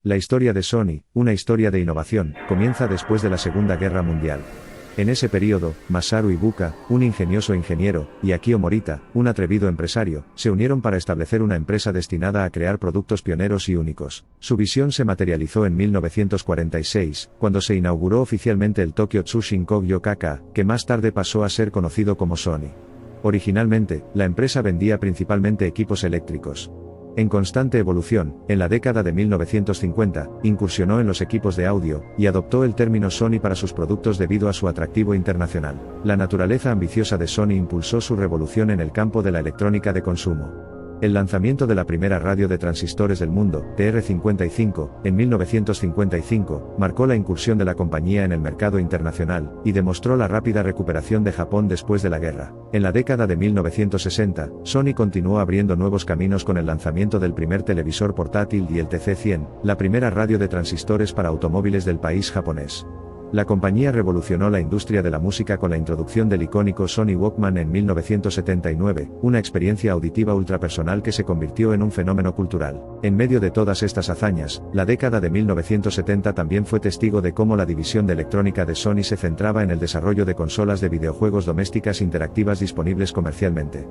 La historia de Sony, una historia de innovación, comienza después de la Segunda Guerra Mundial. En ese periodo, Masaru Ibuka, un ingenioso ingeniero, y Akio Morita, un atrevido empresario, se unieron para establecer una empresa destinada a crear productos pioneros y únicos. Su visión se materializó en 1946, cuando se inauguró oficialmente el Tokyo Tsushin Kogyo Kaka, que más tarde pasó a ser conocido como Sony. Originalmente, la empresa vendía principalmente equipos eléctricos. En constante evolución, en la década de 1950, incursionó en los equipos de audio, y adoptó el término Sony para sus productos debido a su atractivo internacional. La naturaleza ambiciosa de Sony impulsó su revolución en el campo de la electrónica de consumo. El lanzamiento de la primera radio de transistores del mundo, TR-55, en 1955, marcó la incursión de la compañía en el mercado internacional, y demostró la rápida recuperación de Japón después de la guerra. En la década de 1960, Sony continuó abriendo nuevos caminos con el lanzamiento del primer televisor portátil y el TC-100, la primera radio de transistores para automóviles del país japonés. La compañía revolucionó la industria de la música con la introducción del icónico Sony Walkman en 1979, una experiencia auditiva ultrapersonal que se convirtió en un fenómeno cultural. En medio de todas estas hazañas, la década de 1970 también fue testigo de cómo la división de electrónica de Sony se centraba en el desarrollo de consolas de videojuegos domésticas interactivas disponibles comercialmente.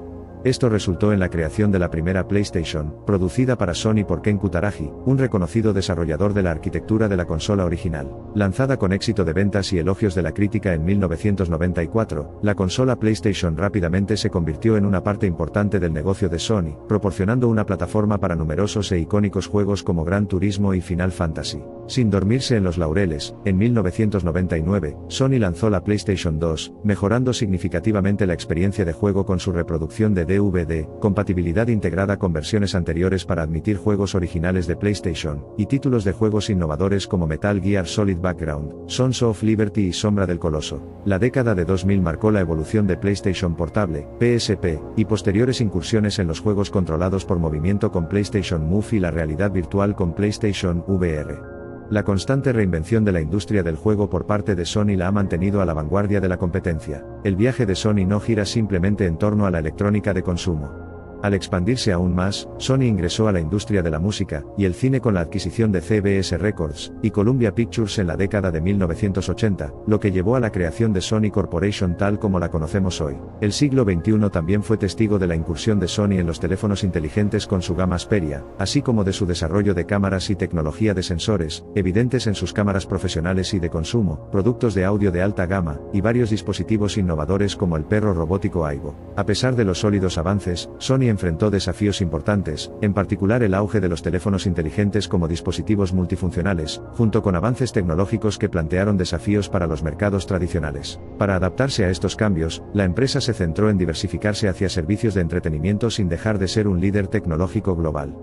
Esto resultó en la creación de la primera PlayStation, producida para Sony por Ken Kutaragi, un reconocido desarrollador de la arquitectura de la consola original. Lanzada con éxito de ventas y elogios de la crítica en 1994, la consola PlayStation rápidamente se convirtió en una parte importante del negocio de Sony, proporcionando una plataforma para numerosos e icónicos juegos como Gran Turismo y Final Fantasy. Sin dormirse en los laureles, en 1999, Sony lanzó la PlayStation 2, mejorando significativamente la experiencia de juego con su reproducción de DVD, compatibilidad integrada con versiones anteriores para admitir juegos originales de PlayStation, y títulos de juegos innovadores como Metal Gear Solid Background, Sons of Liberty y Sombra del Coloso. La década de 2000 marcó la evolución de PlayStation Portable, PSP, y posteriores incursiones en los juegos controlados por movimiento con PlayStation Move y la realidad virtual con PlayStation VR. La constante reinvención de la industria del juego por parte de Sony la ha mantenido a la vanguardia de la competencia. El viaje de Sony no gira simplemente en torno a la electrónica de consumo. Al expandirse aún más, Sony ingresó a la industria de la música y el cine con la adquisición de CBS Records y Columbia Pictures en la década de 1980, lo que llevó a la creación de Sony Corporation tal como la conocemos hoy. El siglo XXI también fue testigo de la incursión de Sony en los teléfonos inteligentes con su gama Xperia, así como de su desarrollo de cámaras y tecnología de sensores, evidentes en sus cámaras profesionales y de consumo, productos de audio de alta gama, y varios dispositivos innovadores como el perro robótico Aibo. A pesar de los sólidos avances, Sony enfrentó desafíos importantes, en particular el auge de los teléfonos inteligentes como dispositivos multifuncionales, junto con avances tecnológicos que plantearon desafíos para los mercados tradicionales. Para adaptarse a estos cambios, la empresa se centró en diversificarse hacia servicios de entretenimiento sin dejar de ser un líder tecnológico global.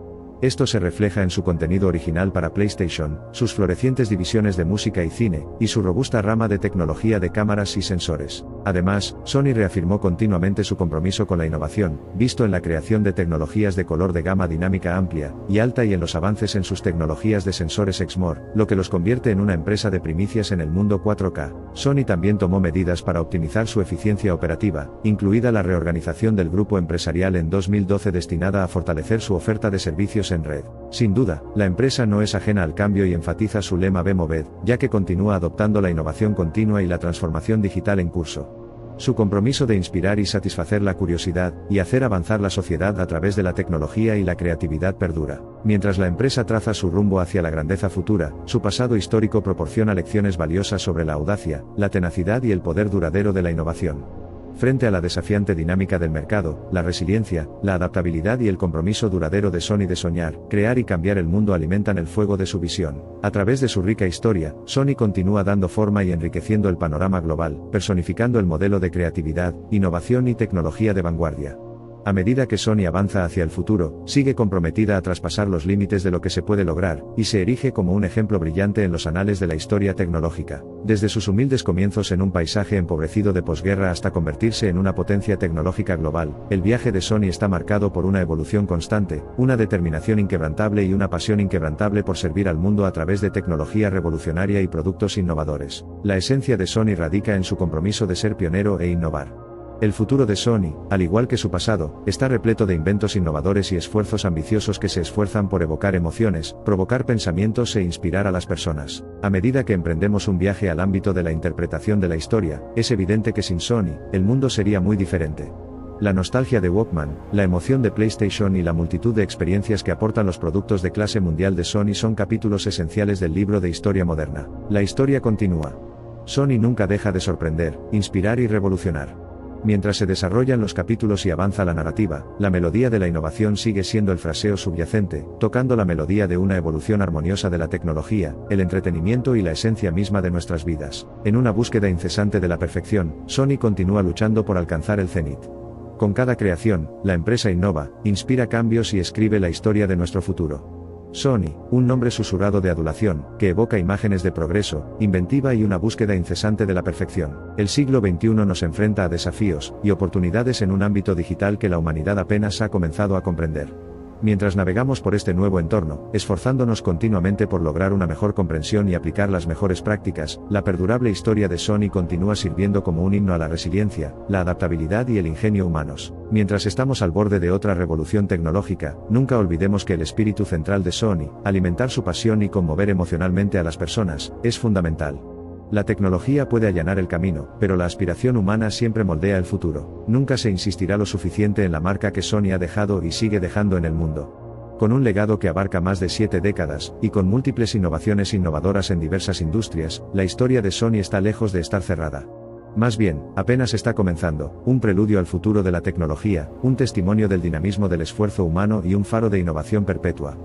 Esto se refleja en su contenido original para PlayStation, sus florecientes divisiones de música y cine, y su robusta rama de tecnología de cámaras y sensores. Además, Sony reafirmó continuamente su compromiso con la innovación, visto en la creación de tecnologías de color de gama dinámica amplia y alta y en los avances en sus tecnologías de sensores XMOR, lo que los convierte en una empresa de primicias en el mundo 4K. Sony también tomó medidas para optimizar su eficiencia operativa, incluida la reorganización del grupo empresarial en 2012 destinada a fortalecer su oferta de servicios en red. Sin duda, la empresa no es ajena al cambio y enfatiza su lema Be Moved, ya que continúa adoptando la innovación continua y la transformación digital en curso. Su compromiso de inspirar y satisfacer la curiosidad, y hacer avanzar la sociedad a través de la tecnología y la creatividad perdura. Mientras la empresa traza su rumbo hacia la grandeza futura, su pasado histórico proporciona lecciones valiosas sobre la audacia, la tenacidad y el poder duradero de la innovación. Frente a la desafiante dinámica del mercado, la resiliencia, la adaptabilidad y el compromiso duradero de Sony de soñar, crear y cambiar el mundo alimentan el fuego de su visión. A través de su rica historia, Sony continúa dando forma y enriqueciendo el panorama global, personificando el modelo de creatividad, innovación y tecnología de vanguardia. A medida que Sony avanza hacia el futuro, sigue comprometida a traspasar los límites de lo que se puede lograr, y se erige como un ejemplo brillante en los anales de la historia tecnológica. Desde sus humildes comienzos en un paisaje empobrecido de posguerra hasta convertirse en una potencia tecnológica global, el viaje de Sony está marcado por una evolución constante, una determinación inquebrantable y una pasión inquebrantable por servir al mundo a través de tecnología revolucionaria y productos innovadores. La esencia de Sony radica en su compromiso de ser pionero e innovar. El futuro de Sony, al igual que su pasado, está repleto de inventos innovadores y esfuerzos ambiciosos que se esfuerzan por evocar emociones, provocar pensamientos e inspirar a las personas. A medida que emprendemos un viaje al ámbito de la interpretación de la historia, es evidente que sin Sony, el mundo sería muy diferente. La nostalgia de Walkman, la emoción de PlayStation y la multitud de experiencias que aportan los productos de clase mundial de Sony son capítulos esenciales del libro de historia moderna. La historia continúa. Sony nunca deja de sorprender, inspirar y revolucionar. Mientras se desarrollan los capítulos y avanza la narrativa, la melodía de la innovación sigue siendo el fraseo subyacente, tocando la melodía de una evolución armoniosa de la tecnología, el entretenimiento y la esencia misma de nuestras vidas. En una búsqueda incesante de la perfección, Sony continúa luchando por alcanzar el cenit. Con cada creación, la empresa innova, inspira cambios y escribe la historia de nuestro futuro. Sony, un nombre susurrado de adulación, que evoca imágenes de progreso, inventiva y una búsqueda incesante de la perfección. El siglo XXI nos enfrenta a desafíos y oportunidades en un ámbito digital que la humanidad apenas ha comenzado a comprender. Mientras navegamos por este nuevo entorno, esforzándonos continuamente por lograr una mejor comprensión y aplicar las mejores prácticas, la perdurable historia de Sony continúa sirviendo como un himno a la resiliencia, la adaptabilidad y el ingenio humanos. Mientras estamos al borde de otra revolución tecnológica, nunca olvidemos que el espíritu central de Sony, alimentar su pasión y conmover emocionalmente a las personas, es fundamental. La tecnología puede allanar el camino, pero la aspiración humana siempre moldea el futuro. Nunca se insistirá lo suficiente en la marca que Sony ha dejado y sigue dejando en el mundo. Con un legado que abarca más de 7 décadas, y con múltiples innovaciones innovadoras en diversas industrias, la historia de Sony está lejos de estar cerrada. Más bien, apenas está comenzando, un preludio al futuro de la tecnología, un testimonio del dinamismo del esfuerzo humano y un faro de innovación perpetua.